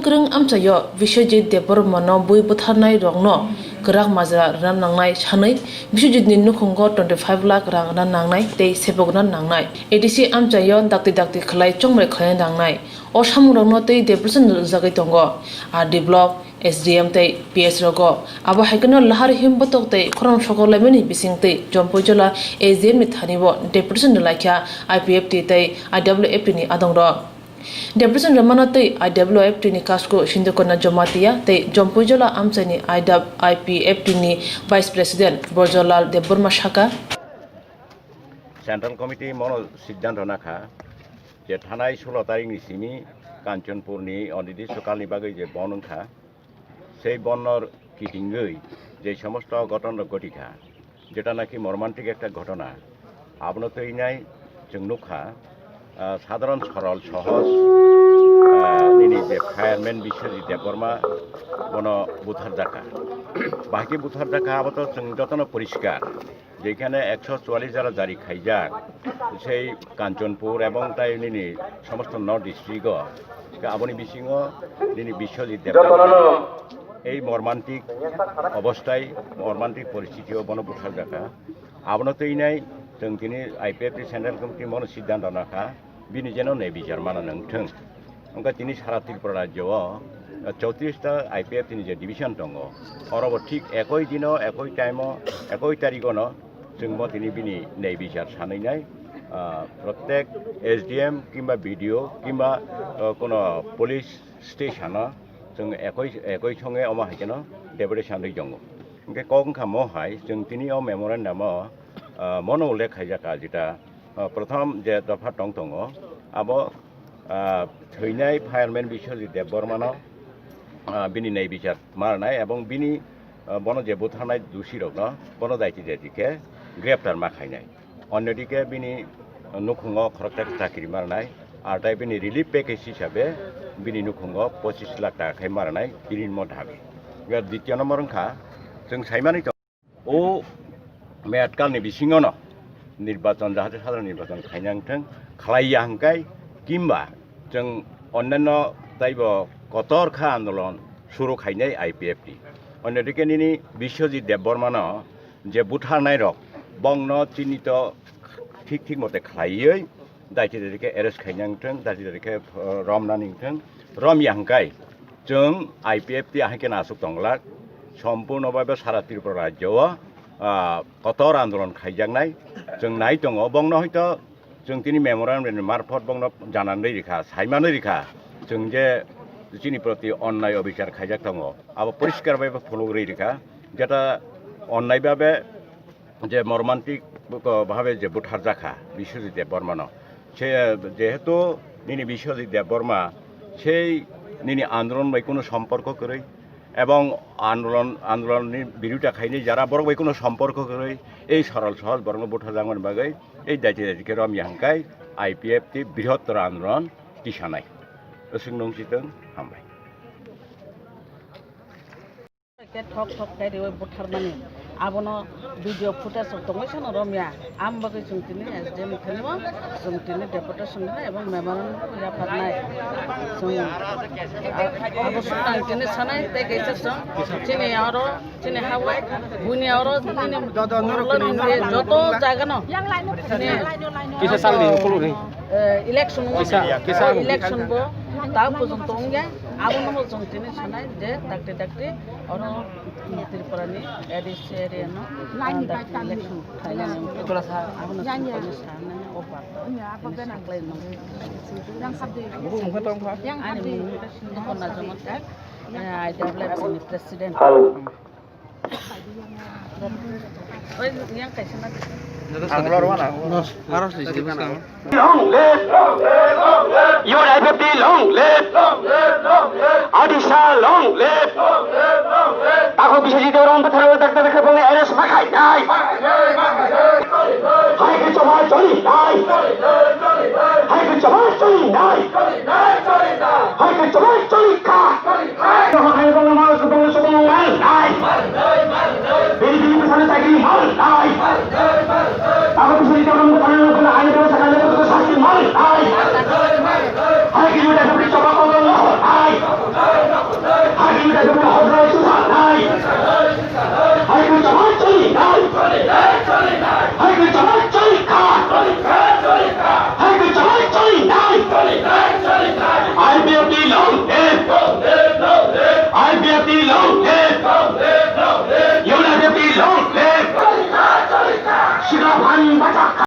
Kereng amcayo Biswajit Debormano bui butharnai rongno gerak mazra ran nangnai sanai Biswajit ni nukhungo 25 lakh rang ran nangnai tei sebognan nangnai ADC amcayo dakti khlai chongmre khlai nangnai o samurangno tei depression jagai tongo a develop SDM tei PS rogo abo haikano lahar himbotok tei khorang sokolai bising tei jompojola SDM ni thanibo depression lakya IPFT tei IWFT ni adongro Depression ramana tei IWFT ni kasko sindukona jomatia tei jompojola amchani IPFT ni Vice President Borjolal Deborma Shaka Central Committee mono siddhanto nakha je thanai 16 tarik ni simi Kanchanpur ni onidi sokalni bagai je bon onkha sei bonnor kitingoi je somosto ঘটনা ঘটিকা যেটা নাকি মর্মান্তিক একটা ঘটনা আপনি তো এই নাই जों नुखा সাধারণ সরল সহজ নিনি যে ফায়ারম্যান বিশ্বজিৎ দেববর্মা বন বুথার জাকা বাকি বুথার জাকা আবত जों যতন পরিষ্কার যেখানে 144 যারা জারি খাইজাক সেই কাঞ্চনপুর এবং তাই নিনি সমস্ত নর্থ ডিস্ট্রিক্ট আবনি বিসিং নিনি বিশ্বজিৎ দেববর্মা এই মর্মান্তিক অবস্থায় মর্মান্তিক পরিস্থিতি বন বুথার জাকা আবনতই নাই जों दिनै IPFT सेन्ट्रेल कमिटि मनो सिद्धान्त नाखा बिनि जेन नै बिचार माना नोंथों ओंका दिनै सारा त्रिपुरा राज्यआव 34 टा IPFT नि जे डिभिजन दङ अरब ठीक एकई दिन एकई टाइम एकई तारिखनो जों म दिनै बिनि नै बिचार सानैनाय प्रत्येक SDM किंबा BDO किंबा कोनो पुलिस स्टेशन जों एकई संगे अमा हायकेनो डेपुटेशन दै दङ ओंका कौंखा महाय जों दिनै अ मेमोरेन्डाम মনো উল্লেখ খাইজাকা যেটা প্রথম যে দফা টং দङ আবো থৈনাই ফায়ারম্যান বিশ্বজিৎ দেববর্মানো বিনি নাই বিচার মারনাই এবং বিনি বন যে বুথারনাই দোষীরকনো বন দায়িত্ব যেদিকে গ্রেপ্তার মাখাইনাই অন্যদিকে বিনি নুখুঙ্গ খরকটা চাকরি মারনাই আর তাই বিনি রিলিফ প্যাকেজ হিসাবে বিনি নুখুঙ্গ 25 লাখ টাকা খাই মারনাই কিরিন মধাবি দ্বিতীয় নম্বর ওंखा जों सायमानै ও मेटकालनि बिसिङावनो निर्वाचन जाहाथे साधारण निर्वाचन खायनांथों खालाया हांकाय किंबा जों अन्यान्य दायब कतरखा आंदोलन शुरू खायनाय IPFT अन्यदिके निनि बिश्वजित देबबर्मानो जे बुथारनाय रक बंगन चिन्हित ठीक मते खालायै दायथिदारिके एरेस्ट खायनांथों दायथिदारिके रमनानिंथों रमिया हांकाय जों IPFT हांकेना आसुक दंलाक सम्पूर्णभावे सारा त्रिपुरा राज्यआव कतर आंदोलन खायजानाय जों नाय दङ बंनो हयतो जों दिनै मेमोरेन्डाम मार्फत बंनो जानानै रेखा सायमानै रेखा जों जे जोंनि प्रति अन्याय अबिचार खायजाक दङ आबो परिष्कार भाবে फलग्रै रेखा जेटा अन्याय भाবে जे मर्मान्तिक भाবে जे बुथार जाखा बिश्वजिৎ देबबर्मानो সে যেহেতু নিনি বিশ্বজিৎ দেববর্মা সেই নিনি আন্দোলন বাই কোনো সম্পর্ক করে এবং আন্দোলনের বিরোধিতা খাইনি যারা বড় কোনো সম্পর্ক করে এই সরল সহজ বরং বুথা জাঙ্গন বাগৈ এই দায়িত্বকে রমিয়া হাंकाय IPFT বৃহত্তর আন্দোলন টিসানাই অসং নংচিতং হামবাই ঠক খাইরে ওই বুথারমানি आबोनो भिडियो फुटेज दंगायसानो रमिया आम बागै जों दिनै SDM खालिमो जों दिनै डेपुटेशन एबं मेमोरेन्डाम याफारनाय जों आबो सुनां दिनै सानाय ते गैसासों दिनै आरो दिनै हावाय बुनि आरो दिनै যত জায়গানো किसा सालनि खलुनि इलेक्शन बो ता पର୍ଯ୍यন্ত ओंगे आबोनो जों दिनै सानाय जे डाक्टे आरो त्रिपुरानि ADC एरियानो इलेक्शन थायनानै थोला सा आबोनो सानानै अफार yang sabde yang ani kona jamata IWFT ni president oi yang kaisana Anglor mana? Harus di sini kan. Long live! Your IPFT long live! Odisha long live! Tako Biswajit Deborma Buthar dakta dakta bole arrest makai nai. Hai ke chama choli nai. Hai ke chama choli nai. Hai ke chama choli ka. Hai bole mal ko bole so mal nai. Bini pesana chakri mal nai. Tako Biswajit Deborma Buthar bole aine bole sakale bole shakti mal nai. Hai ke juda sabri chama ko nai. 대통령 허가의 수사 나이 하이그 정말 처리 나이 하이그